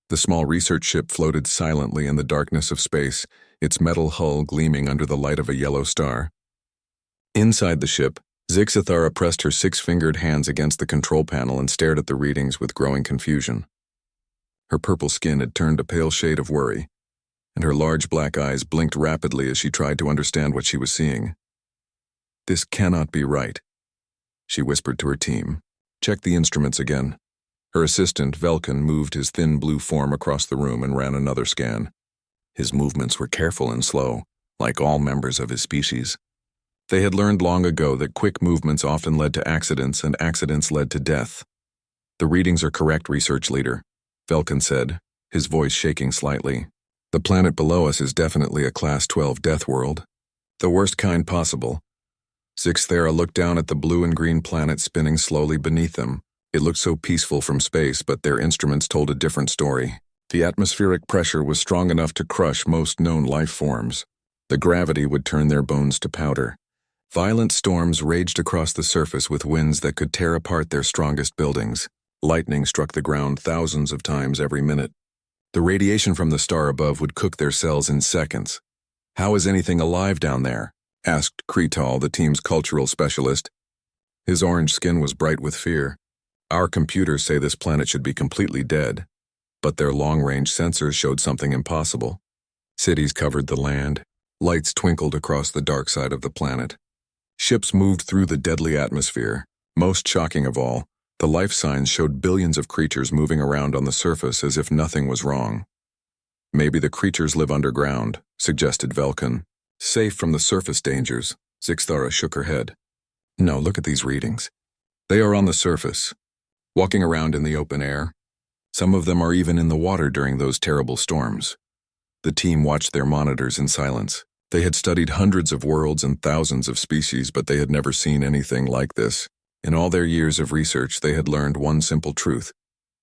The small research ship floated silently in the darkness of space, its metal hull gleaming under the light of a yellow star. Inside the ship, Zixithara pressed her six-fingered hands against the control panel and stared at the readings with growing confusion. Her purple skin had turned a pale shade of worry, and her large black eyes blinked rapidly as she tried to understand what she was seeing. "This cannot be right," she whispered to her team. "Check the instruments again." Her assistant, Velkin, moved his thin blue form across the room and ran another scan. His movements were careful and slow, like all members of his species. They had learned long ago that quick movements often led to accidents, and accidents led to death. "The readings are correct, research leader," Velkin said, his voice shaking slightly. "The planet below us is definitely a Class 12 death world. The worst kind possible." Zixithara looked down at the blue and green planet spinning slowly beneath them. It looked so peaceful from space, but their instruments told a different story. The atmospheric pressure was strong enough to crush most known life forms. The gravity would turn their bones to powder. Violent storms raged across the surface with winds that could tear apart their strongest buildings. Lightning struck the ground thousands of times every minute. The radiation from the star above would cook their cells in seconds. "How is anything alive down there?" asked Kretal, the team's cultural specialist. His orange skin was bright with fear. "Our computers say this planet should be completely dead, but their long-range sensors showed something impossible." Cities covered the land. Lights twinkled across the dark side of the planet. Ships moved through the deadly atmosphere. Most shocking of all, the life signs showed billions of creatures moving around on the surface as if nothing was wrong. "Maybe the creatures live underground," suggested Velkin. "Safe from the surface dangers." Zixithara shook her head. "No, look at these readings. They are on the surface, walking around in the open air. Some of them are even in the water during those terrible storms." The team watched their monitors in silence. They had studied hundreds of worlds and thousands of species, but they had never seen anything like this. In all their years of research, they had learned one simple truth: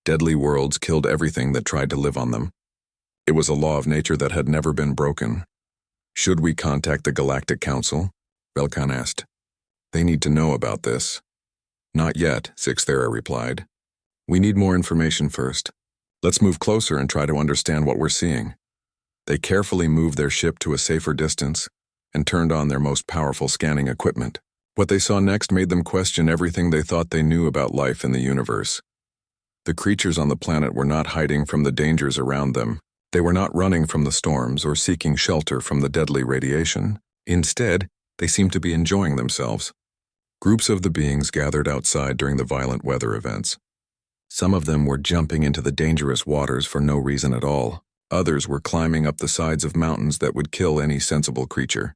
deadly worlds killed everything that tried to live on them. It was a law of nature that had never been broken. "Should we contact the Galactic Council?" Velkin asked. "They need to know about this." "Not yet," Zixithara replied. "We need more information first. Let's move closer and try to understand what we're seeing." They carefully moved their ship to a safer distance and turned on their most powerful scanning equipment. What they saw next made them question everything they thought they knew about life in the universe. The creatures on the planet were not hiding from the dangers around them. They were not running from the storms or seeking shelter from the deadly radiation. Instead, they seemed to be enjoying themselves. Groups of the beings gathered outside during the violent weather events. Some of them were jumping into the dangerous waters for no reason at all. Others were climbing up the sides of mountains that would kill any sensible creature.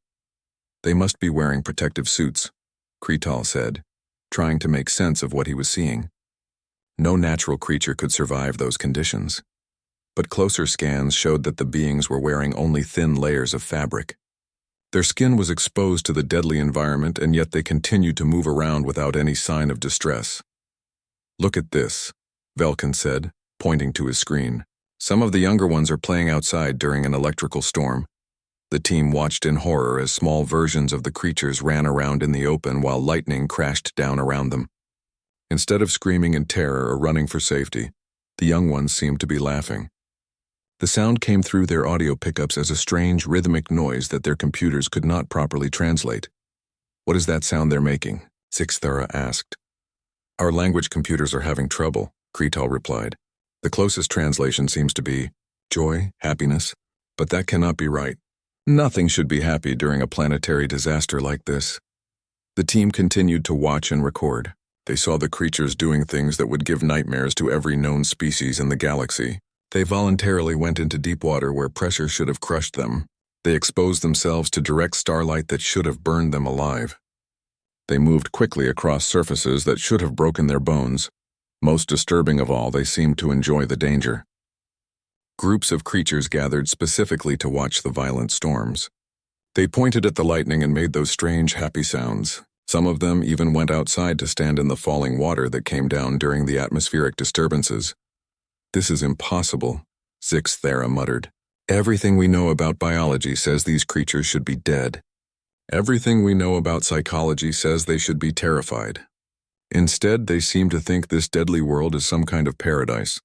"They must be wearing protective suits," Kretal said, trying to make sense of what he was seeing. No natural creature could survive those conditions. But closer scans showed that the beings were wearing only thin layers of fabric. Their skin was exposed to the deadly environment, and yet they continued to move around without any sign of distress. "Look at this," Velkin said, pointing to his screen. "Some of the younger ones are playing outside during an electrical storm." The team watched in horror as small versions of the creatures ran around in the open while lightning crashed down around them. Instead of screaming in terror or running for safety, the young ones seemed to be laughing. The sound came through their audio pickups as a strange rhythmic noise that their computers could not properly translate. "What is that sound they're making?" Zixithara asked. "Our language computers are having trouble," Kretal replied. "The closest translation seems to be joy, happiness, but that cannot be right. Nothing should be happy during a planetary disaster like this." The team continued to watch and record. They saw the creatures doing things that would give nightmares to every known species in the galaxy. They voluntarily went into deep water where pressure should have crushed them. They exposed themselves to direct starlight that should have burned them alive. They moved quickly across surfaces that should have broken their bones. Most disturbing of all, they seemed to enjoy the danger. Groups of creatures gathered specifically to watch the violent storms. They pointed at the lightning and made those strange, happy sounds. Some of them even went outside to stand in the falling water that came down during the atmospheric disturbances. "This is impossible," Zixithara muttered. "Everything we know about biology says these creatures should be dead. Everything we know about psychology says they should be terrified. Instead, they seem to think this deadly world is some kind of paradise."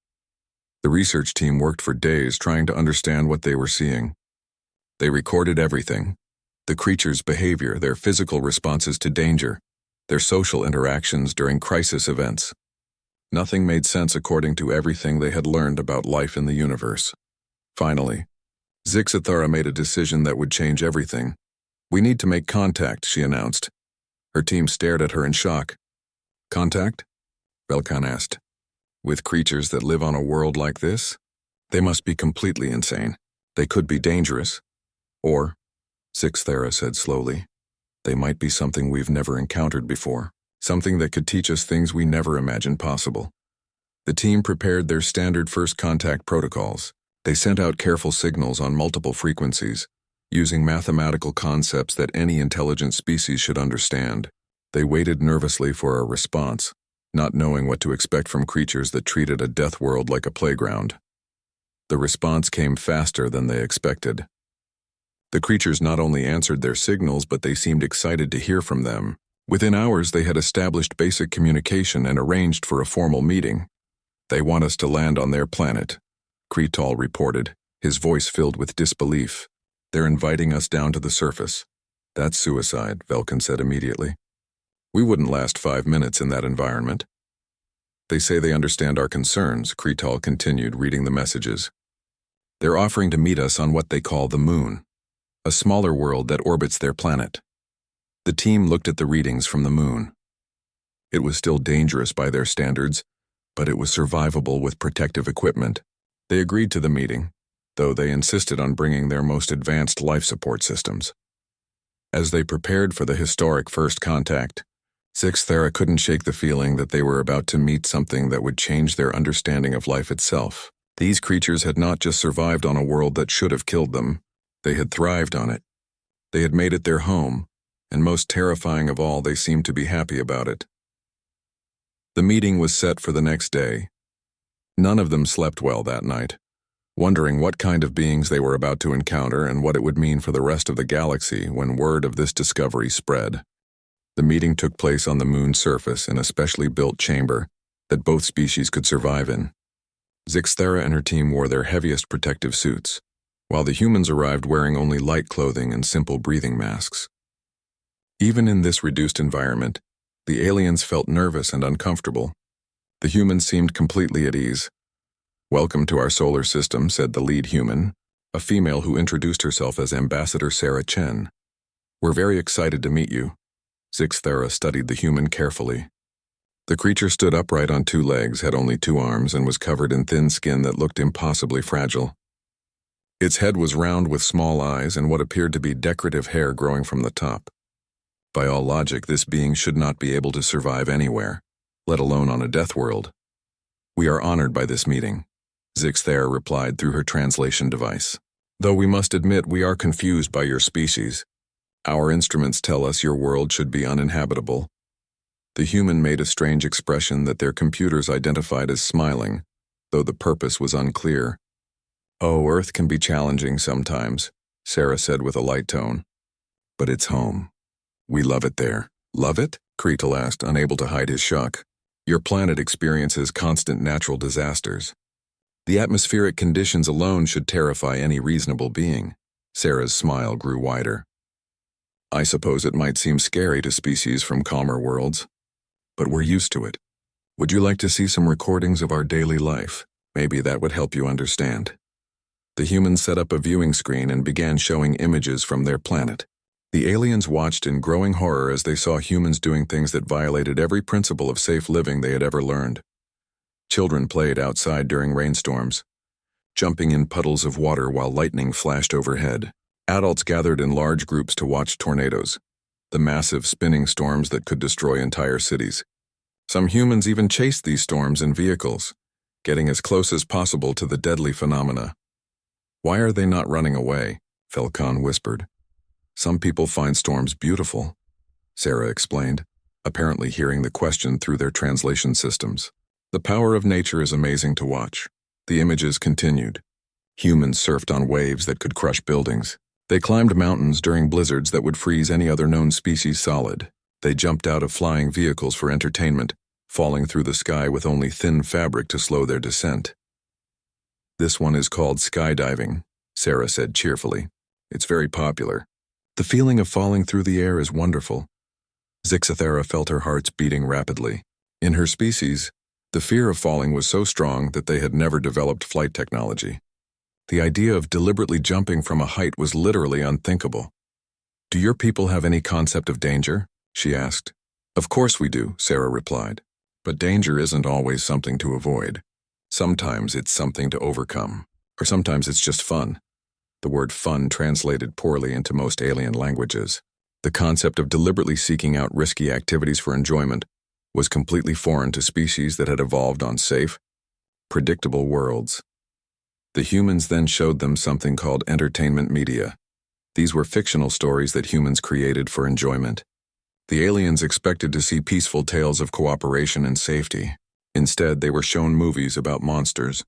The research team worked for days trying to understand what they were seeing. They recorded everything: the creatures' behavior, their physical responses to danger, their social interactions during crisis events. Nothing made sense according to everything they had learned about life in the universe. Finally, Zixathara made a decision that would change everything. "We need to make contact," she announced. Her team stared at her in shock. "Contact?" Velkan asked. "With creatures that live on a world like this? They must be completely insane. They could be dangerous. Or," Zixathara said slowly, "they might be something we've never encountered before. Something that could teach us things we never imagined possible." The team prepared their standard first contact protocols. They sent out careful signals on multiple frequencies, using mathematical concepts that any intelligent species should understand. They waited nervously for a response, not knowing what to expect from creatures that treated a death world like a playground. The response came faster than they expected. The creatures not only answered their signals, but they seemed excited to hear from them. Within hours, they had established basic communication and arranged for a formal meeting. "They want us to land on their planet," Kretal reported, his voice filled with disbelief. "They're inviting us down to the surface." "That's suicide," Velkan said immediately. "We wouldn't last 5 minutes in that environment." "They say they understand our concerns," Kretal continued, reading the messages. "They're offering to meet us on what they call the moon, a smaller world that orbits their planet." The team looked at the readings from the moon. It was still dangerous by their standards, but it was survivable with protective equipment. They agreed to the meeting, though they insisted on bringing their most advanced life support systems. As they prepared for the historic first contact, Zixathara couldn't shake the feeling that they were about to meet something that would change their understanding of life itself. These creatures had not just survived on a world that should have killed them, they had thrived on it. They had made it their home, and most terrifying of all, they seemed to be happy about it. The meeting was set for the next day. None of them slept well that night, wondering what kind of beings they were about to encounter and what it would mean for the rest of the galaxy when word of this discovery spread. The meeting took place on the moon's surface in a specially built chamber that both species could survive in. Zixathara and her team wore their heaviest protective suits, while the humans arrived wearing only light clothing and simple breathing masks. Even in this reduced environment, the aliens felt nervous and uncomfortable. The humans seemed completely at ease. "Welcome to our solar system," said the lead human, a female who introduced herself as Ambassador Sarah Chen. "We're very excited to meet you." Zixathara studied the human carefully. The creature stood upright on 2 legs, had only 2 arms, and was covered in thin skin that looked impossibly fragile. Its head was round with small eyes and what appeared to be decorative hair growing from the top. By all logic, this being should not be able to survive anywhere, let alone on a death world. "We are honored by this meeting," Zixathara replied through her translation device. "Though we must admit we are confused by your species. Our instruments tell us your world should be uninhabitable." The human made a strange expression that their computers identified as smiling, though the purpose was unclear. "Oh, Earth can be challenging sometimes," Sarah said with a light tone. "But it's home. We love it there." "Love it?" Kretal asked, unable to hide his shock. "Your planet experiences constant natural disasters. The atmospheric conditions alone should terrify any reasonable being." Sarah's smile grew wider. "I suppose it might seem scary to species from calmer worlds, but we're used to it. Would you like to see some recordings of our daily life? Maybe that would help you understand." The humans set up a viewing screen and began showing images from their planet. The aliens watched in growing horror as they saw humans doing things that violated every principle of safe living they had ever learned. Children played outside during rainstorms, jumping in puddles of water while lightning flashed overhead. Adults gathered in large groups to watch tornadoes, the massive spinning storms that could destroy entire cities. Some humans even chased these storms in vehicles, getting as close as possible to the deadly phenomena. "Why are they not running away?" Velkan whispered. "Some people find storms beautiful," Sarah explained, apparently hearing the question through their translation systems. "The power of nature is amazing to watch." The images continued. Humans surfed on waves that could crush buildings. They climbed mountains during blizzards that would freeze any other known species solid. They jumped out of flying vehicles for entertainment, falling through the sky with only thin fabric to slow their descent. This one is called skydiving, Sarah said cheerfully. It's very popular. The feeling of falling through the air is wonderful. Zixathara felt her hearts beating rapidly. In her species, the fear of falling was so strong that they had never developed flight technology. The idea of deliberately jumping from a height was literally unthinkable. Do your people have any concept of danger? She asked. Of course we do, Sarah replied. But danger isn't always something to avoid. Sometimes it's something to overcome. Or sometimes it's just fun. The word fun translated poorly into most alien languages. The concept of deliberately seeking out risky activities for enjoyment was completely foreign to species that had evolved on safe, predictable worlds. The humans then showed them something called entertainment media. These were fictional stories that humans created for enjoyment. The aliens expected to see peaceful tales of cooperation and safety. Instead, they were shown movies about monsters,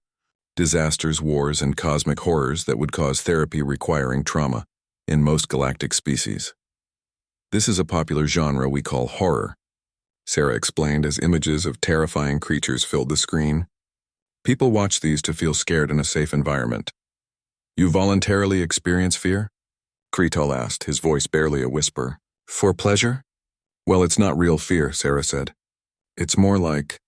disasters, wars, and cosmic horrors that would cause therapy requiring trauma in most galactic species. This is a popular genre we call horror, Sarah explained as images of terrifying creatures filled the screen. People watch these to feel scared in a safe environment. You voluntarily experience fear? Kretal asked, his voice barely a whisper. For pleasure? Well, it's not real fear, Sarah said. It's more like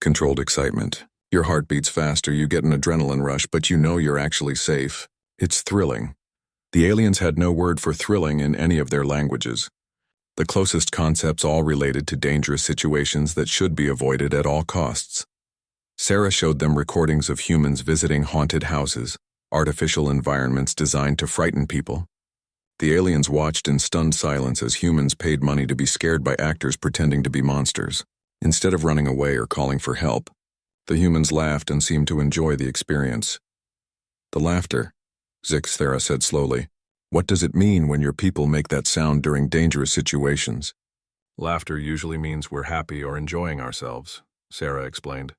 controlled excitement. Your heart beats faster, you get an adrenaline rush, but you know you're actually safe. It's thrilling. The aliens had no word for thrilling in any of their languages. The closest concepts all related to dangerous situations that should be avoided at all costs. Sarah showed them recordings of humans visiting haunted houses, artificial environments designed to frighten people. The aliens watched in stunned silence as humans paid money to be scared by actors pretending to be monsters. Instead of running away or calling for help, the humans laughed and seemed to enjoy the experience. The laughter, Zixathara said slowly. What does it mean when your people make that sound during dangerous situations? Laughter usually means we're happy or enjoying ourselves, Sarah explained.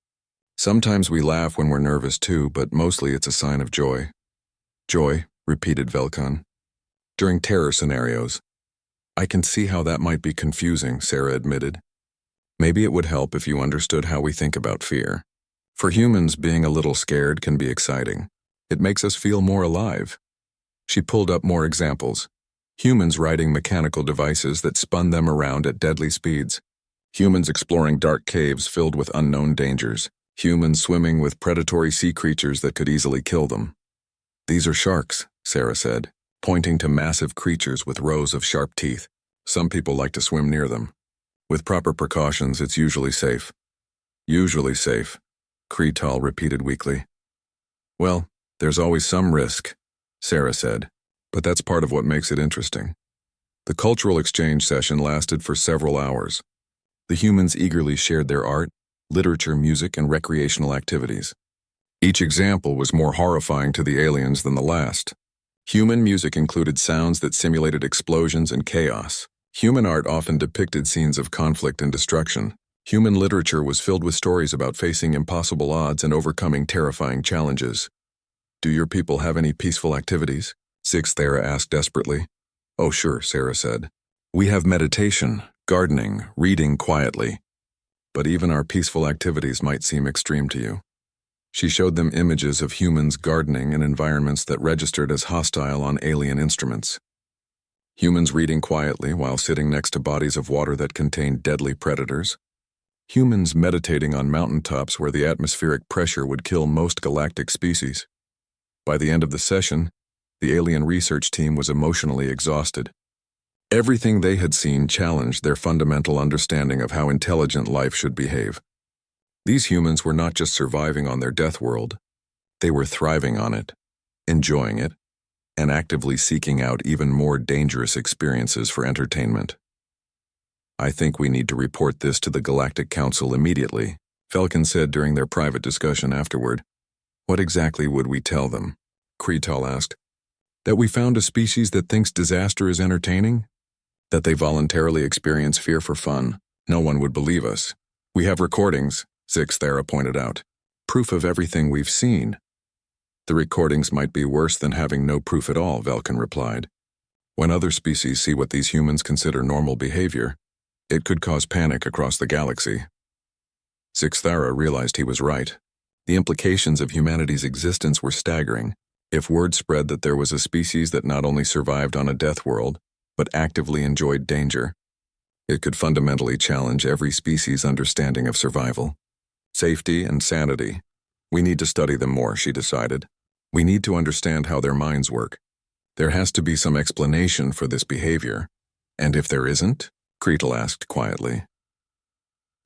Sometimes we laugh when we're nervous too, but mostly it's a sign of joy. Joy, repeated Velkan. During terror scenarios. I can see how that might be confusing, Sarah admitted. Maybe it would help if you understood how we think about fear. For humans, being a little scared can be exciting. It makes us feel more alive. She pulled up more examples. Humans riding mechanical devices that spun them around at deadly speeds. Humans exploring dark caves filled with unknown dangers. Humans swimming with predatory sea creatures that could easily kill them. These are sharks, Sarah said, pointing to massive creatures with rows of sharp teeth. Some people like to swim near them. With proper precautions, it's usually safe. Usually safe, Kretal repeated weakly. Well, there's always some risk, Sarah said, but that's part of what makes it interesting. The cultural exchange session lasted for several hours. The humans eagerly shared their art, literature, music, and recreational activities. Each example was more horrifying to the aliens than the last. Human music included sounds that simulated explosions and chaos. Human art often depicted scenes of conflict and destruction. Human literature was filled with stories about facing impossible odds and overcoming terrifying challenges. Do your people have any peaceful activities? Zixathara asked desperately. Oh sure, Sarah said. We have meditation, gardening, reading quietly. But even our peaceful activities might seem extreme to you. She showed them images of humans gardening in environments that registered as hostile on alien instruments. Humans reading quietly while sitting next to bodies of water that contained deadly predators. Humans meditating on mountaintops where the atmospheric pressure would kill most galactic species. By the end of the session, the alien research team was emotionally exhausted. Everything they had seen challenged their fundamental understanding of how intelligent life should behave. These humans were not just surviving on their death world, they were thriving on it, enjoying it, and actively seeking out even more dangerous experiences for entertainment. I think we need to report this to the Galactic Council immediately, Velkan said during their private discussion afterward. What exactly would we tell them? Kretal asked. That we found a species that thinks disaster is entertaining? That they voluntarily experience fear for fun? No one would believe us. We have recordings, Zixathara pointed out. Proof of everything we've seen. The recordings might be worse than having no proof at all, Velkan replied. When other species see what these humans consider normal behavior, it could cause panic across the galaxy. Zixathara realized he was right. The implications of humanity's existence were staggering. If word spread that there was a species that not only survived on a death world, but actively enjoyed danger, it could fundamentally challenge every species' understanding of survival. Safety and sanity. We need to study them more, she decided. We need to understand how their minds work. There has to be some explanation for this behavior. And if there isn't? Cretel asked quietly.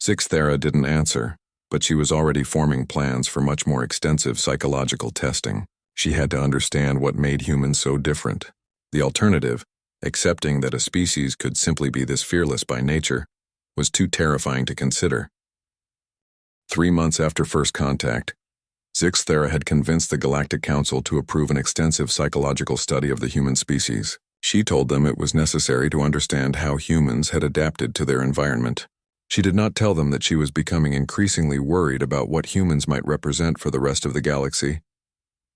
Sixth Era didn't answer, but she was already forming plans for much more extensive psychological testing. She had to understand what made humans so different. The alternative, accepting that a species could simply be this fearless by nature, was too terrifying to consider. 3 months after first contact, Sixth Era had convinced the Galactic Council to approve an extensive psychological study of the human species. She told them it was necessary to understand how humans had adapted to their environment. She did not tell them that she was becoming increasingly worried about what humans might represent for the rest of the galaxy.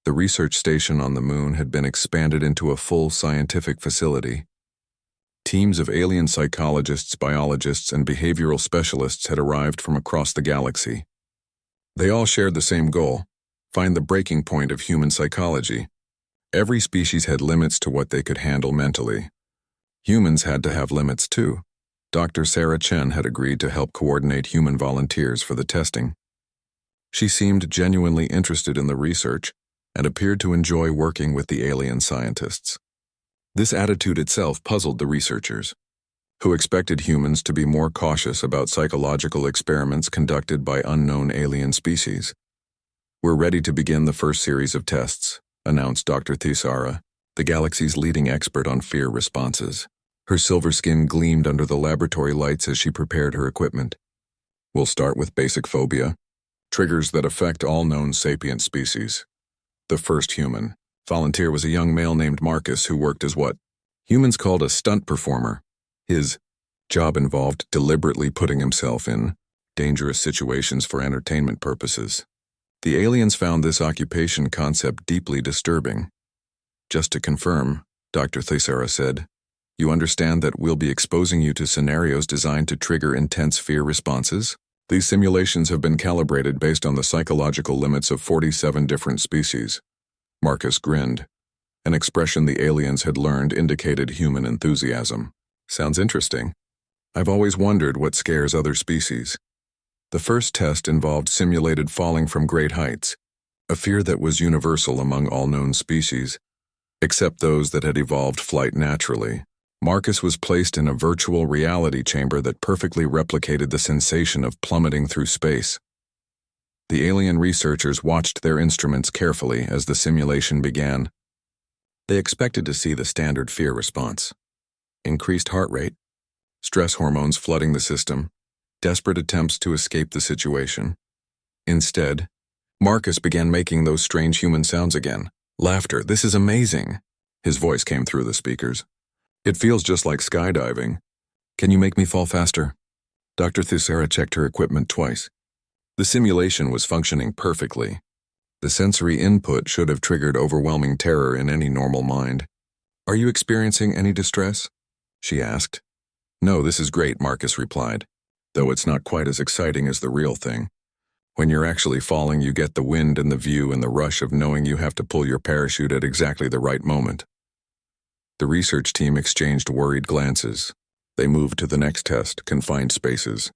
The research station on the moon had been expanded into a full scientific facility. Teams of alien psychologists, biologists, and behavioral specialists had arrived from across the galaxy. They all shared the same goal: find the breaking point of human psychology. Every species had limits to what they could handle mentally. Humans had to have limits too. Dr. Sarah Chen had agreed to help coordinate human volunteers for the testing. She seemed genuinely interested in the research and appeared to enjoy working with the alien scientists. This attitude itself puzzled the researchers, who expected humans to be more cautious about psychological experiments conducted by unknown alien species. "We're ready to begin the first series of tests," announced Dr. Thisara, the galaxy's leading expert on fear responses. Her silver skin gleamed under the laboratory lights as she prepared her equipment. "We'll start with basic phobia, triggers that affect all known sapient species. The first human volunteer was a young male named Marcus who worked as what humans called a stunt performer. His job involved deliberately putting himself in dangerous situations for entertainment purposes. The aliens found this occupation concept deeply disturbing. Just to confirm, Dr. Thisara said, you understand that we'll be exposing you to scenarios designed to trigger intense fear responses? These simulations have been calibrated based on the psychological limits of 47 different species." Marcus grinned. An expression the aliens had learned indicated human enthusiasm. "Sounds interesting. I've always wondered what scares other species." The first test involved simulated falling from great heights, a fear that was universal among all known species, except those that had evolved flight naturally. Marcus was placed in a virtual reality chamber that perfectly replicated the sensation of plummeting through space. The alien researchers watched their instruments carefully as the simulation began. They expected to see the standard fear response: increased heart rate, stress hormones flooding the system, desperate attempts to escape the situation. Instead, Marcus began making those strange human sounds again. "Laughter, this is amazing." His voice came through the speakers. "It feels just like skydiving. Can you make me fall faster?" Dr. Thisara checked her equipment twice. The simulation was functioning perfectly. The sensory input should have triggered overwhelming terror in any normal mind. "Are you experiencing any distress?" she asked. "No, this is great," Marcus replied, "though it's not quite as exciting as the real thing. When you're actually falling, you get the wind and the view and the rush of knowing you have to pull your parachute at exactly the right moment." The research team exchanged worried glances. They moved to the next test, confined spaces.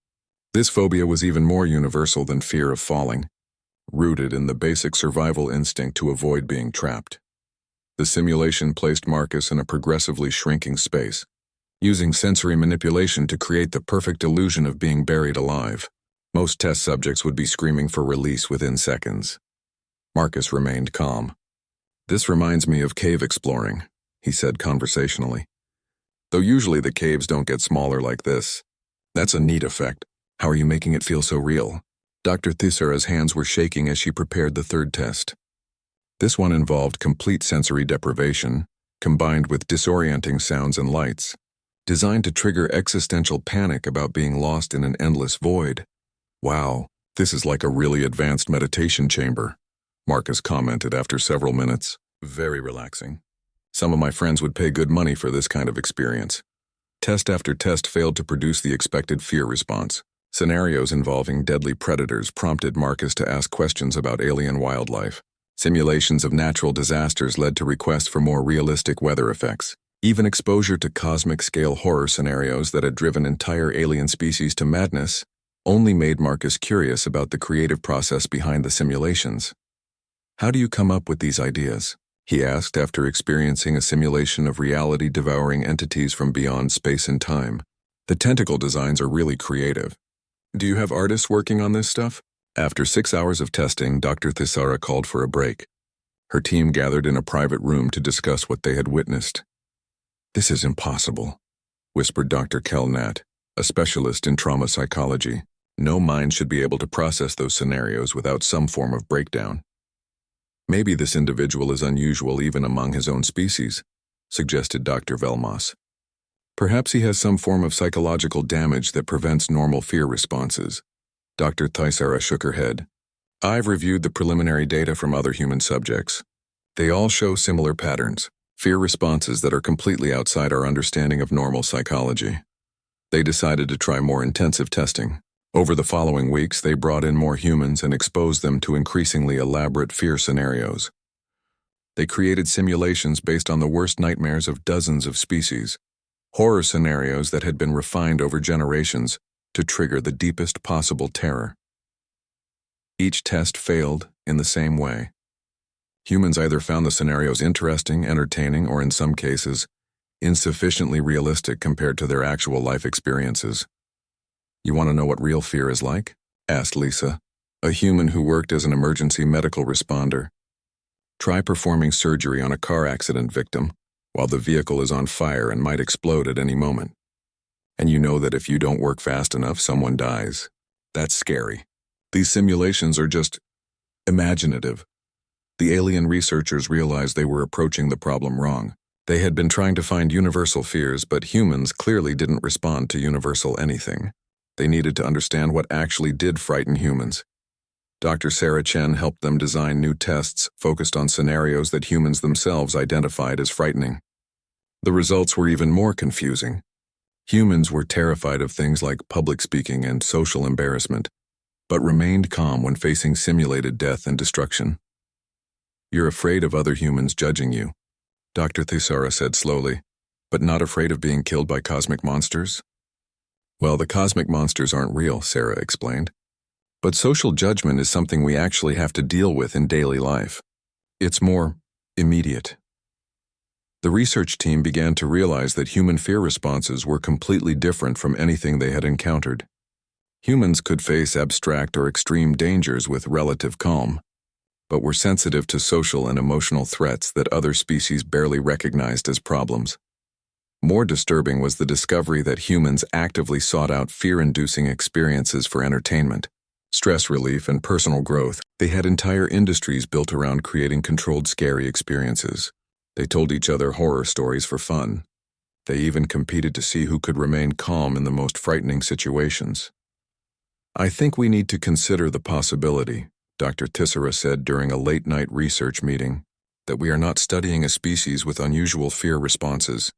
This phobia was even more universal than fear of falling, rooted in the basic survival instinct to avoid being trapped. The simulation placed Marcus in a progressively shrinking space, using sensory manipulation to create the perfect illusion of being buried alive. Most test subjects would be screaming for release within seconds. Marcus remained calm. "This reminds me of cave exploring," he said conversationally. "Though usually the caves don't get smaller like this. That's a neat effect. How are you making it feel so real?" Dr. Thisara's hands were shaking as she prepared the third test. This one involved complete sensory deprivation, combined with disorienting sounds and lights, designed to trigger existential panic about being lost in an endless void. "Wow, this is like a really advanced meditation chamber," Marcus commented after several minutes. "Very relaxing. Some of my friends would pay good money for this kind of experience." Test after test failed to produce the expected fear response. Scenarios involving deadly predators prompted Marcus to ask questions about alien wildlife. Simulations of natural disasters led to requests for more realistic weather effects. Even exposure to cosmic-scale horror scenarios that had driven entire alien species to madness only made Marcus curious about the creative process behind the simulations. "How do you come up with these ideas?" he asked after experiencing a simulation of reality-devouring entities from beyond space and time. "The tentacle designs are really creative. Do you have artists working on this stuff?" After 6 hours of testing, Dr. Thisara called for a break. Her team gathered in a private room to discuss what they had witnessed. "This is impossible," whispered Dr. Kelnat, a specialist in trauma psychology. "No mind should be able to process those scenarios without some form of breakdown." "Maybe this individual is unusual even among his own species," suggested Dr. Velmos. "Perhaps he has some form of psychological damage that prevents normal fear responses." Dr. Thisara shook her head. "I've reviewed the preliminary data from other human subjects. They all show similar patterns, fear responses that are completely outside our understanding of normal psychology." They decided to try more intensive testing. Over the following weeks, they brought in more humans and exposed them to increasingly elaborate fear scenarios. They created simulations based on the worst nightmares of dozens of species, horror scenarios that had been refined over generations to trigger the deepest possible terror. Each test failed in the same way. Humans either found the scenarios interesting, entertaining, or in some cases, insufficiently realistic compared to their actual life experiences. "You want to know what real fear is like?" asked Lisa, a human who worked as an emergency medical responder. "Try performing surgery on a car accident victim while the vehicle is on fire and might explode at any moment. And you know that if you don't work fast enough, someone dies. That's scary. These simulations are just imaginative." The alien researchers realized they were approaching the problem wrong. They had been trying to find universal fears, but humans clearly didn't respond to universal anything. They needed to understand what actually did frighten humans. Dr. Sarah Chen helped them design new tests focused on scenarios that humans themselves identified as frightening. The results were even more confusing. Humans were terrified of things like public speaking and social embarrassment, but remained calm when facing simulated death and destruction. "You're afraid of other humans judging you," Dr. Thisara said slowly, "but not afraid of being killed by cosmic monsters?" "Well, the cosmic monsters aren't real," Sarah explained. "But social judgment is something we actually have to deal with in daily life. It's more immediate." The research team began to realize that human fear responses were completely different from anything they had encountered. Humans could face abstract or extreme dangers with relative calm, but were sensitive to social and emotional threats that other species barely recognized as problems. More disturbing was the discovery that humans actively sought out fear-inducing experiences for entertainment, stress relief, and personal growth. They had entire industries built around creating controlled scary experiences. They told each other horror stories for fun. They even competed to see who could remain calm in the most frightening situations. "I think we need to consider the possibility," Dr. Tissera said during a late-night research meeting, "that we are not studying a species with unusual fear responses.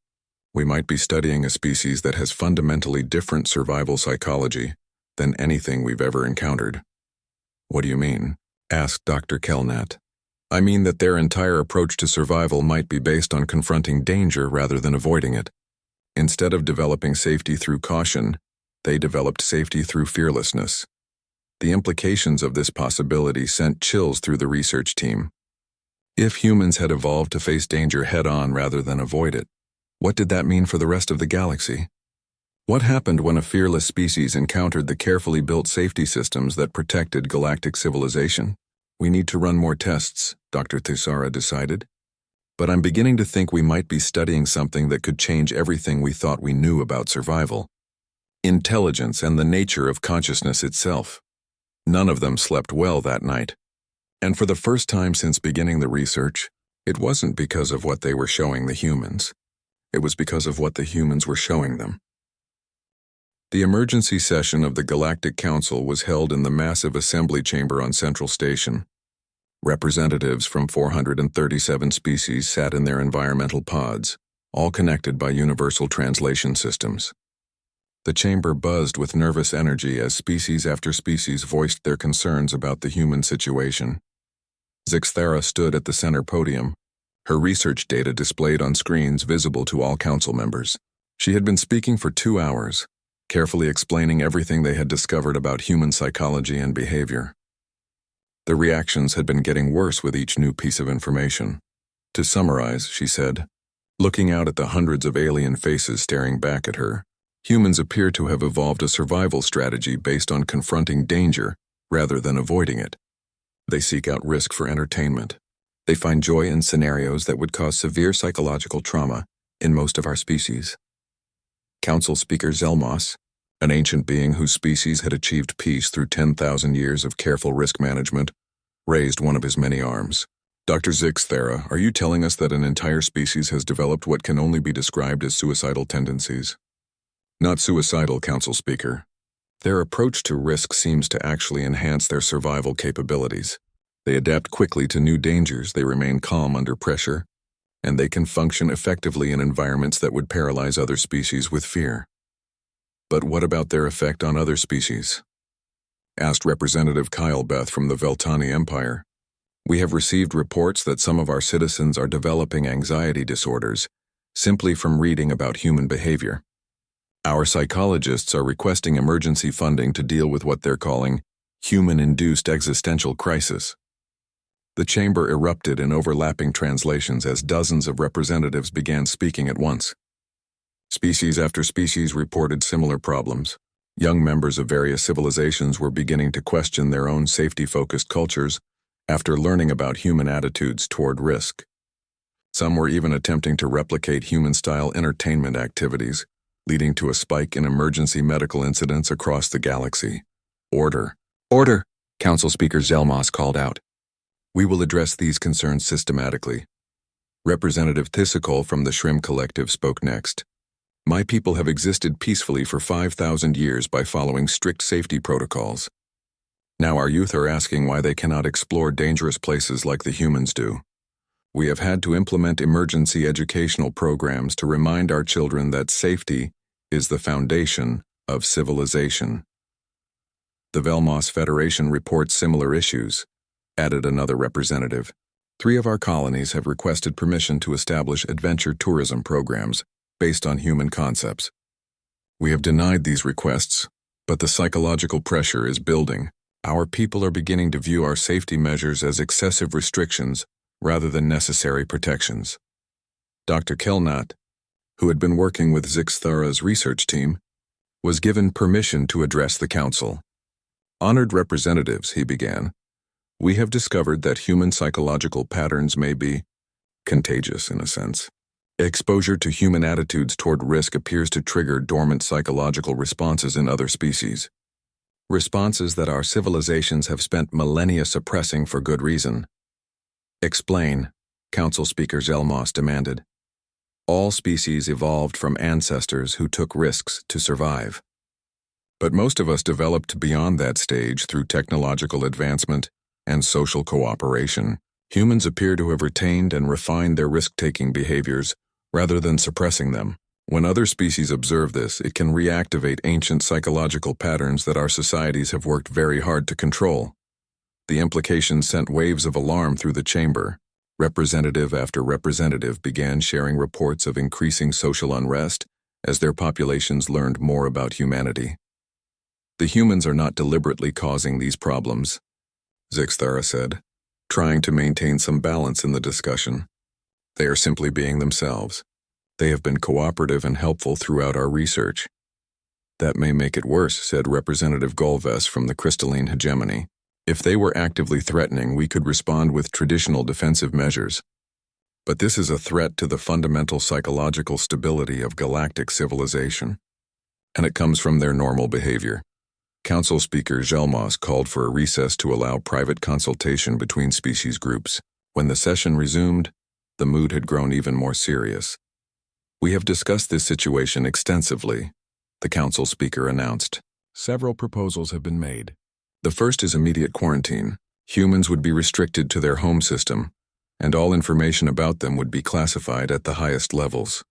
We might be studying a species that has fundamentally different survival psychology than anything we've ever encountered." "What do you mean?" asked Dr. Kelnat. "I mean that their entire approach to survival might be based on confronting danger rather than avoiding it. Instead of developing safety through caution, they developed safety through fearlessness." The implications of this possibility sent chills through the research team. If humans had evolved to face danger head-on rather than avoid it, what did that mean for the rest of the galaxy? What happened when a fearless species encountered the carefully built safety systems that protected galactic civilization? "We need to run more tests," Dr. Thisara decided. "But I'm beginning to think we might be studying something that could change everything we thought we knew about survival. Intelligence and the nature of consciousness itself." None of them slept well that night. And for the first time since beginning the research, it wasn't because of what they were showing the humans. It was because of what the humans were showing them. The emergency session of the Galactic Council was held in the massive assembly chamber on Central Station. Representatives from 437 species sat in their environmental pods, all connected by universal translation systems. The chamber buzzed with nervous energy as species after species voiced their concerns about the human situation. Zixthara stood at the center podium, her research data displayed on screens visible to all council members. She had been speaking for 2 hours, carefully explaining everything they had discovered about human psychology and behavior. The reactions had been getting worse with each new piece of information. To summarize, she said, looking out at the hundreds of alien faces staring back at her, humans appear to have evolved a survival strategy based on confronting danger rather than avoiding it. They seek out risk for entertainment. They find joy in scenarios that would cause severe psychological trauma in most of our species. Council Speaker Zelmos, an ancient being whose species had achieved peace through 10,000 years of careful risk management, raised one of his many arms. Dr. Zixthara, are you telling us that an entire species has developed what can only be described as suicidal tendencies? Not suicidal, Council Speaker. Their approach to risk seems to actually enhance their survival capabilities. They adapt quickly to new dangers, they remain calm under pressure, and they can function effectively in environments that would paralyze other species with fear. But what about their effect on other species? Asked Representative Kyle Beth from the Veltani Empire. We have received reports that some of our citizens are developing anxiety disorders simply from reading about human behavior. Our psychologists are requesting emergency funding to deal with what they're calling human-induced existential crisis. The chamber erupted in overlapping translations as dozens of representatives began speaking at once. Species after species reported similar problems. Young members of various civilizations were beginning to question their own safety-focused cultures after learning about human attitudes toward risk. Some were even attempting to replicate human-style entertainment activities, leading to a spike in emergency medical incidents across the galaxy. Order. Order, Council Speaker Zelmos called out. We will address these concerns systematically. Representative Thissakol from the Shrim Collective spoke next. My people have existed peacefully for 5,000 years by following strict safety protocols. Now our youth are asking why they cannot explore dangerous places like the humans do. We have had to implement emergency educational programs to remind our children that safety is the foundation of civilization. The Velmos Federation reports similar issues, added another representative. 3 of our colonies have requested permission to establish adventure tourism programs based on human concepts. We have denied these requests, but the psychological pressure is building. Our people are beginning to view our safety measures as excessive restrictions rather than necessary protections. Dr. Kelnat, who had been working with Zixthara's research team, was given permission to address the council. Honored representatives, he began, we have discovered that human psychological patterns may be contagious in a sense. Exposure to human attitudes toward risk appears to trigger dormant psychological responses in other species. Responses that our civilizations have spent millennia suppressing for good reason. Explain, Council Speaker Zelmos demanded. All species evolved from ancestors who took risks to survive. But most of us developed beyond that stage through technological advancement and social cooperation. Humans appear to have retained and refined their risk-taking behaviors rather than suppressing them. When other species observe this, it can reactivate ancient psychological patterns that our societies have worked very hard to control. The implications sent waves of alarm through the chamber. Representative after representative began sharing reports of increasing social unrest as their populations learned more about humanity. The humans are not deliberately causing these problems, Zixthara said, trying to maintain some balance in the discussion. They are simply being themselves. They have been cooperative and helpful throughout our research. That may make it worse, said Representative Golves from the Crystalline Hegemony. If they were actively threatening, we could respond with traditional defensive measures. But this is a threat to the fundamental psychological stability of galactic civilization, and it comes from their normal behavior. Council Speaker Zelmos called for a recess to allow private consultation between species groups. When the session resumed, the mood had grown even more serious. We have discussed this situation extensively, the Council Speaker announced. Several proposals have been made. The first is immediate quarantine. Humans would be restricted to their home system, and all information about them would be classified at the highest levels.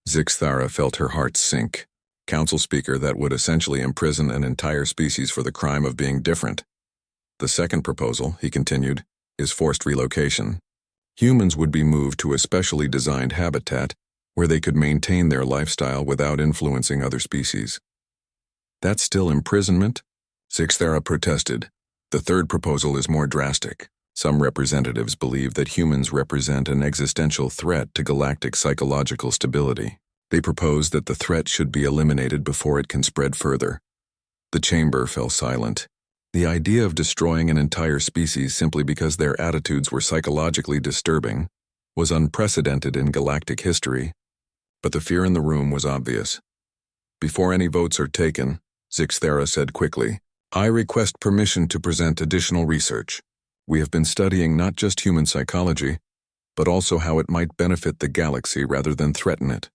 Zixthara felt her heart sink. Council speaker that would essentially imprison an entire species for the crime of being different. The second proposal, he continued, is forced relocation. Humans would be moved to a specially designed habitat where they could maintain their lifestyle without influencing other species. That's still imprisonment? Zixthera protested. The third proposal is more drastic. Some representatives believe that humans represent an existential threat to galactic psychological stability. They propose that the threat should be eliminated before it can spread further. The chamber fell silent. The idea of destroying an entire species simply because their attitudes were psychologically disturbing was unprecedented in galactic history, but the fear in the room was obvious. Before any votes are taken, Zixthera said quickly, I request permission to present additional research. We have been studying not just human psychology, but also how it might benefit the galaxy rather than threaten it.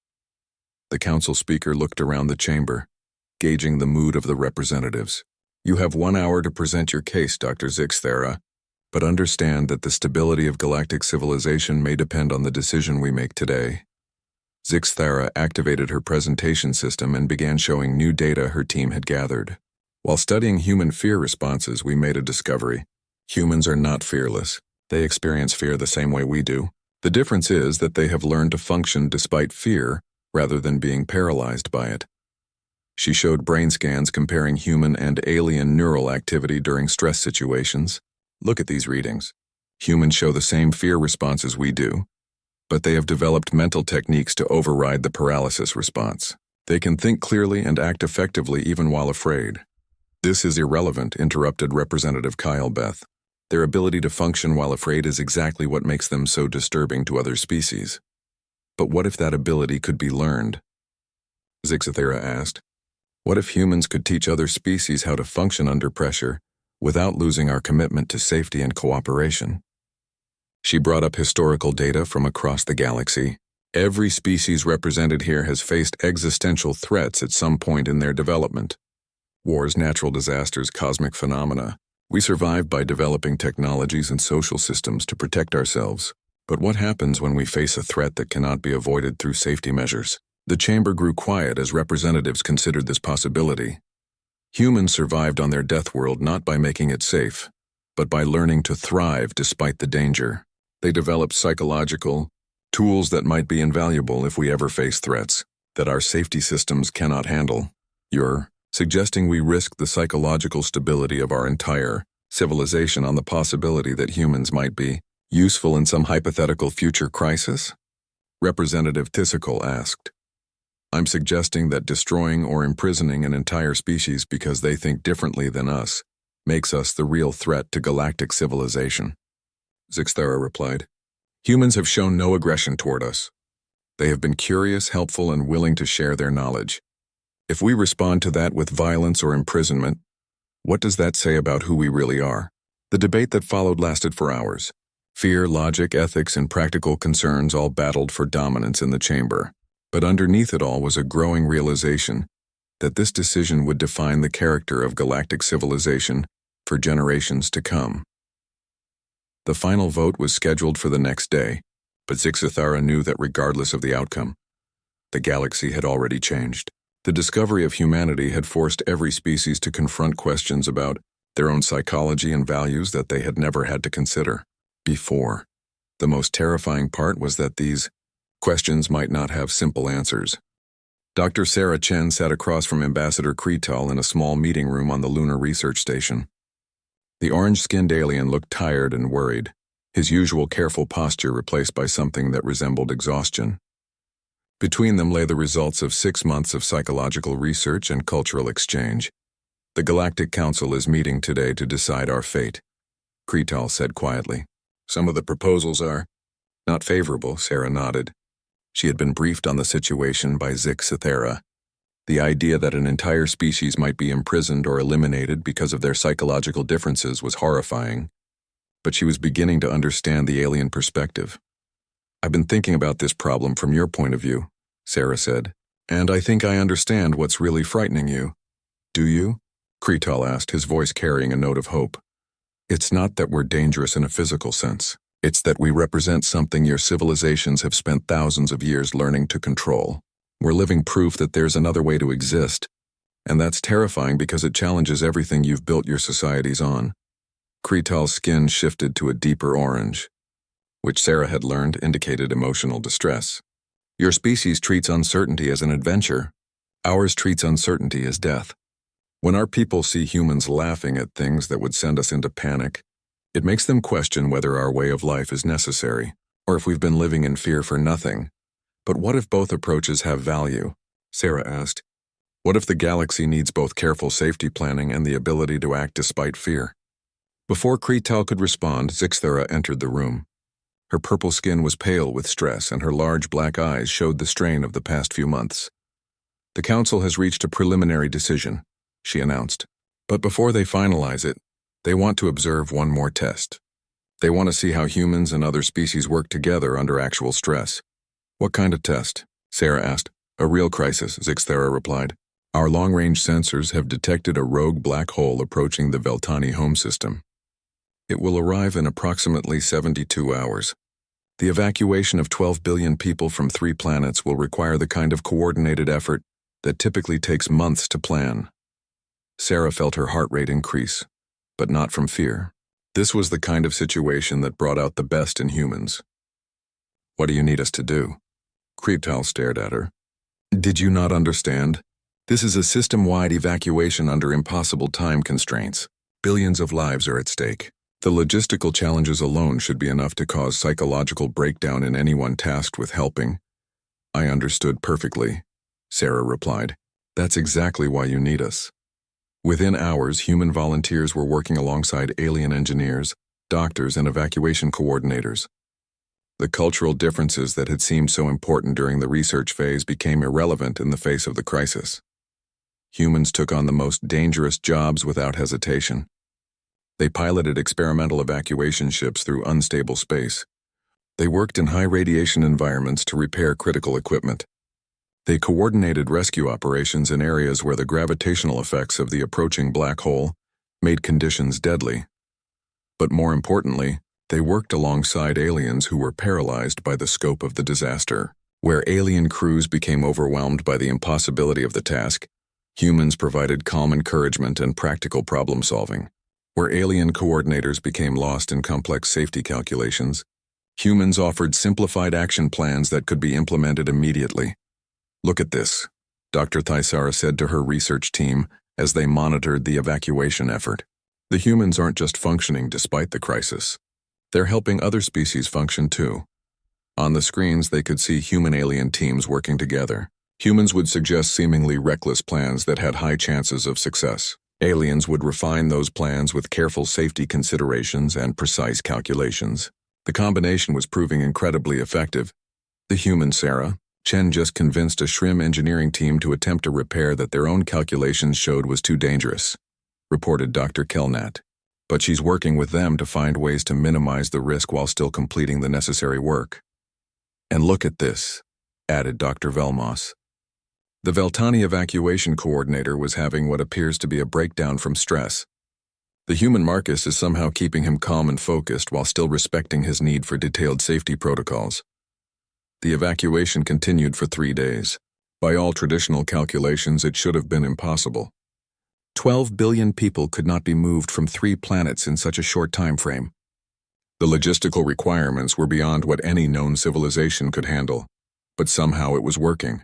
The council speaker looked around the chamber, gauging the mood of the representatives. You have 1 hour to present your case, Dr. Zixthera, but understand that the stability of galactic civilization may depend on the decision we make today. Zixthera activated her presentation system and began showing new data her team had gathered. While studying human fear responses, we made a discovery. Humans are not fearless. They experience fear the same way we do. The difference is that they have learned to function despite fear rather than being paralyzed by it. She showed brain scans comparing human and alien neural activity during stress situations. Look at these readings. Humans show the same fear responses we do, but they have developed mental techniques to override the paralysis response. They can think clearly and act effectively even while afraid. This is irrelevant, interrupted Representative Kyle Beth. Their ability to function while afraid is exactly what makes them so disturbing to other species. But what if that ability could be learned? Zixthera asked. What if humans could teach other species how to function under pressure without losing our commitment to safety and cooperation? She brought up historical data from across the galaxy. Every species represented here has faced existential threats at some point in their development. Wars, natural disasters, cosmic phenomena. We survive by developing technologies and social systems to protect ourselves. But what happens when we face a threat that cannot be avoided through safety measures? The chamber grew quiet as representatives considered this possibility. Humans survived on their death world not by making it safe, but by learning to thrive despite the danger. They developed psychological tools that might be invaluable if we ever face threats that our safety systems cannot handle. You're suggesting we risk the psychological stability of our entire civilization on the possibility that humans might be useful in some hypothetical future crisis? Representative Thyssical asked. I'm suggesting that destroying or imprisoning an entire species because they think differently than us makes us the real threat to galactic civilization. Zixthera replied. Humans have shown no aggression toward us. They have been curious, helpful, and willing to share their knowledge. If we respond to that with violence or imprisonment, what does that say about who we really are? The debate that followed lasted for hours. Fear, logic, ethics, and practical concerns all battled for dominance in the chamber. But underneath it all was a growing realization that this decision would define the character of galactic civilization for generations to come. The final vote was scheduled for the next day, but Zixthera knew that regardless of the outcome, the galaxy had already changed. The discovery of humanity had forced every species to confront questions about their own psychology and values that they had never had to consider before. The most terrifying part was that these questions might not have simple answers. Dr. Sarah Chen sat across from Ambassador Kretal in a small meeting room on the Lunar Research Station. The orange-skinned alien looked tired and worried, his usual careful posture replaced by something that resembled exhaustion. Between them lay the results of 6 months of psychological research and cultural exchange. The Galactic Council is meeting today to decide our fate, Kretal said quietly. Some of the proposals are not favorable, Sarah nodded. She had been briefed on the situation by Zixthera. The idea that an entire species might be imprisoned or eliminated because of their psychological differences was horrifying, but she was beginning to understand the alien perspective. I've been thinking about this problem from your point of view, Sarah said, and I think I understand what's really frightening you. Do you? Kretal asked, his voice carrying a note of hope. It's not that we're dangerous in a physical sense. It's that we represent something your civilizations have spent thousands of years learning to control. We're living proof that there's another way to exist, and that's terrifying because it challenges everything you've built your societies on. Kretal's skin shifted to a deeper orange, which Sarah had learned indicated emotional distress. Your species treats uncertainty as an adventure. Ours treats uncertainty as death. When our people see humans laughing at things that would send us into panic, it makes them question whether our way of life is necessary, or if we've been living in fear for nothing. But what if both approaches have value? Sarah asked. What if the galaxy needs both careful safety planning and the ability to act despite fear? Before Kretal could respond, Zixthara entered the room. Her purple skin was pale with stress, and her large black eyes showed the strain of the past few months. The Council has reached a preliminary decision, she announced. But before they finalize it, they want to observe one more test. They want to see how humans and other species work together under actual stress. What kind of test? Sarah asked. A real crisis, Zixthara replied. Our long-range sensors have detected a rogue black hole approaching the Veltani home system. It will arrive in approximately 72 hours. The evacuation of 12 billion people from 3 planets will require the kind of coordinated effort that typically takes months to plan. Sarah felt her heart rate increase, but not from fear. This was the kind of situation that brought out the best in humans. What do you need us to do? Kretal stared at her. Did you not understand? This is a system-wide evacuation under impossible time constraints. Billions of lives are at stake. The logistical challenges alone should be enough to cause psychological breakdown in anyone tasked with helping. I understood perfectly, Sarah replied. That's exactly why you need us. Within hours, human volunteers were working alongside alien engineers, doctors, and evacuation coordinators. The cultural differences that had seemed so important during the research phase became irrelevant in the face of the crisis. Humans took on the most dangerous jobs without hesitation. They piloted experimental evacuation ships through unstable space. They worked in high-radiation environments to repair critical equipment. They coordinated rescue operations in areas where the gravitational effects of the approaching black hole made conditions deadly. But more importantly, they worked alongside aliens who were paralyzed by the scope of the disaster. Where alien crews became overwhelmed by the impossibility of the task, humans provided calm encouragement and practical problem-solving. Where alien coordinators became lost in complex safety calculations, humans offered simplified action plans that could be implemented immediately. Look at this, Dr. Thaisara said to her research team as they monitored the evacuation effort. The humans aren't just functioning despite the crisis. They're helping other species function too. On the screens, they could see human-alien teams working together. Humans would suggest seemingly reckless plans that had high chances of success. Aliens would refine those plans with careful safety considerations and precise calculations. The combination was proving incredibly effective. The human Sarah, Chen just convinced a Shrim engineering team to attempt a repair that their own calculations showed was too dangerous, reported Dr. Kelnat. But she's working with them to find ways to minimize the risk while still completing the necessary work. And look at this, added Dr. Velmos. The Veltani evacuation coordinator was having what appears to be a breakdown from stress. The human Marcus is somehow keeping him calm and focused while still respecting his need for detailed safety protocols. The evacuation continued for 3 days. By all traditional calculations, it should have been impossible. 12 billion people could not be moved from 3 planets in such a short time frame. The logistical requirements were beyond what any known civilization could handle, but somehow it was working.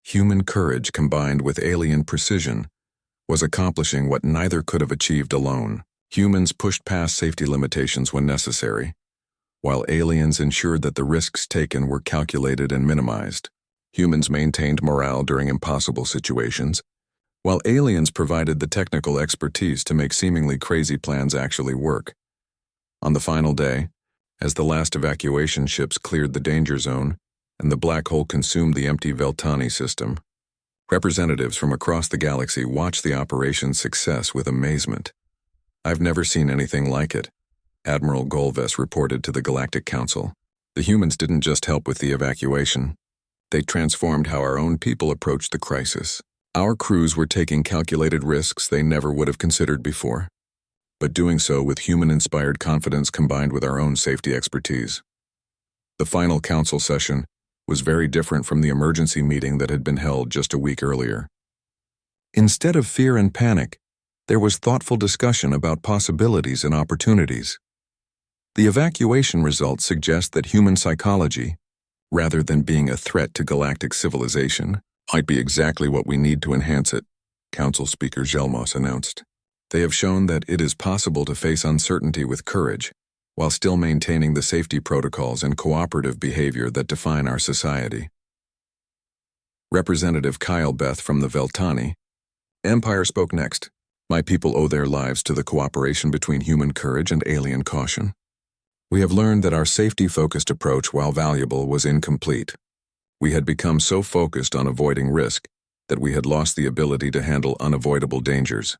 Human courage combined with alien precision was accomplishing what neither could have achieved alone. Humans pushed past safety limitations when necessary, while aliens ensured that the risks taken were calculated and minimized. Humans maintained morale during impossible situations, while aliens provided the technical expertise to make seemingly crazy plans actually work. On the final day, as the last evacuation ships cleared the danger zone and the black hole consumed the empty Veltani system, representatives from across the galaxy watched the operation's success with amazement. I've never seen anything like it, Admiral Golves reported to the Galactic Council. The humans didn't just help with the evacuation. They transformed how our own people approached the crisis. Our crews were taking calculated risks they never would have considered before, but doing so with human-inspired confidence combined with our own safety expertise. The final council session was very different from the emergency meeting that had been held just a week earlier. Instead of fear and panic, there was thoughtful discussion about possibilities and opportunities. The evacuation results suggest that human psychology, rather than being a threat to galactic civilization, might be exactly what we need to enhance it, Council Speaker Zelmos announced. They have shown that it is possible to face uncertainty with courage, while still maintaining the safety protocols and cooperative behavior that define our society. Representative Kyle Beth from the Veltani, Empire spoke next. My people owe their lives to the cooperation between human courage and alien caution. We have learned that our safety-focused approach, while valuable, was incomplete. We had become so focused on avoiding risk that we had lost the ability to handle unavoidable dangers.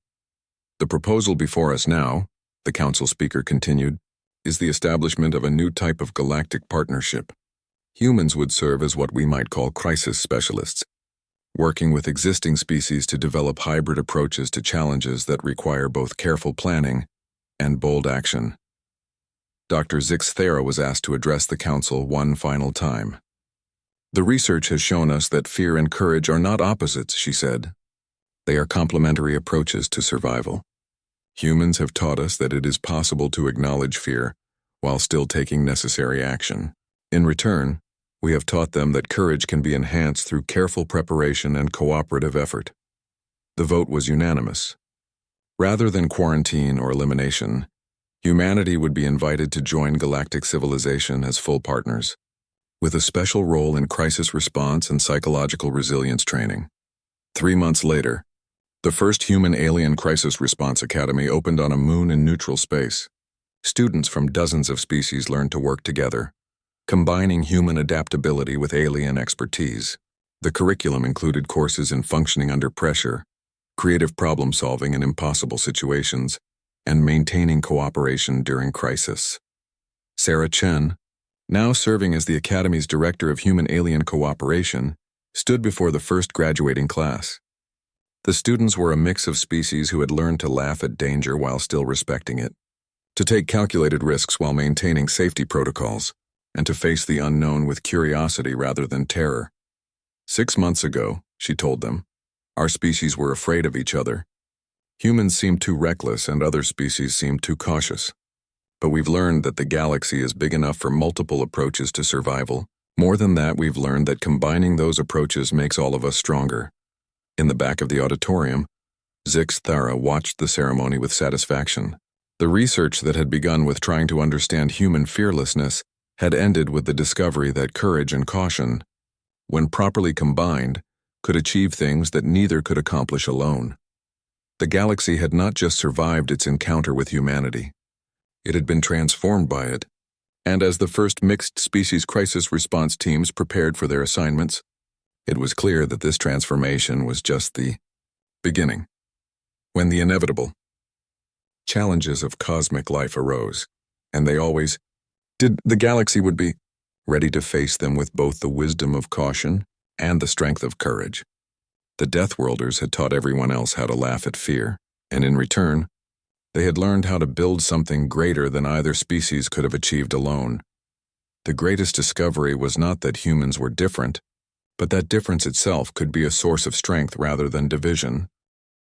The proposal before us now, the Council Speaker continued, is the establishment of a new type of galactic partnership. Humans would serve as what we might call crisis specialists, working with existing species to develop hybrid approaches to challenges that require both careful planning and bold action. Dr. Zix Thera was asked to address the Council one final time. The research has shown us that fear and courage are not opposites, she said. They are complementary approaches to survival. Humans have taught us that it is possible to acknowledge fear while still taking necessary action. In return, we have taught them that courage can be enhanced through careful preparation and cooperative effort. The vote was unanimous. Rather than quarantine or elimination, humanity would be invited to join galactic civilization as full partners, with a special role in crisis response and psychological resilience training. 3 months later, the first Human-Alien Crisis Response Academy opened on a moon in neutral space. Students from dozens of species learned to work together, combining human adaptability with alien expertise. The curriculum included courses in functioning under pressure, creative problem-solving in impossible situations, and maintaining cooperation during crisis. Sarah Chen, now serving as the Academy's Director of Human-Alien Cooperation, stood before the first graduating class. The students were a mix of species who had learned to laugh at danger while still respecting it, to take calculated risks while maintaining safety protocols, and to face the unknown with curiosity rather than terror. 6 months ago, she told them, our species were afraid of each other. Humans seemed too reckless and other species seemed too cautious. But we've learned that the galaxy is big enough for multiple approaches to survival. More than that, we've learned that combining those approaches makes all of us stronger. In the back of the auditorium, Zix Thara watched the ceremony with satisfaction. The research that had begun with trying to understand human fearlessness had ended with the discovery that courage and caution, when properly combined, could achieve things that neither could accomplish alone. The galaxy had not just survived its encounter with humanity. It had been transformed by it, and as the first mixed species crisis response teams prepared for their assignments, it was clear that this transformation was just the beginning. When the inevitable challenges of cosmic life arose, and they always did, the galaxy would be ready to face them with both the wisdom of caution and the strength of courage. The Deathworlders had taught everyone else how to laugh at fear, and in return, they had learned how to build something greater than either species could have achieved alone. The greatest discovery was not that humans were different, but that difference itself could be a source of strength rather than division.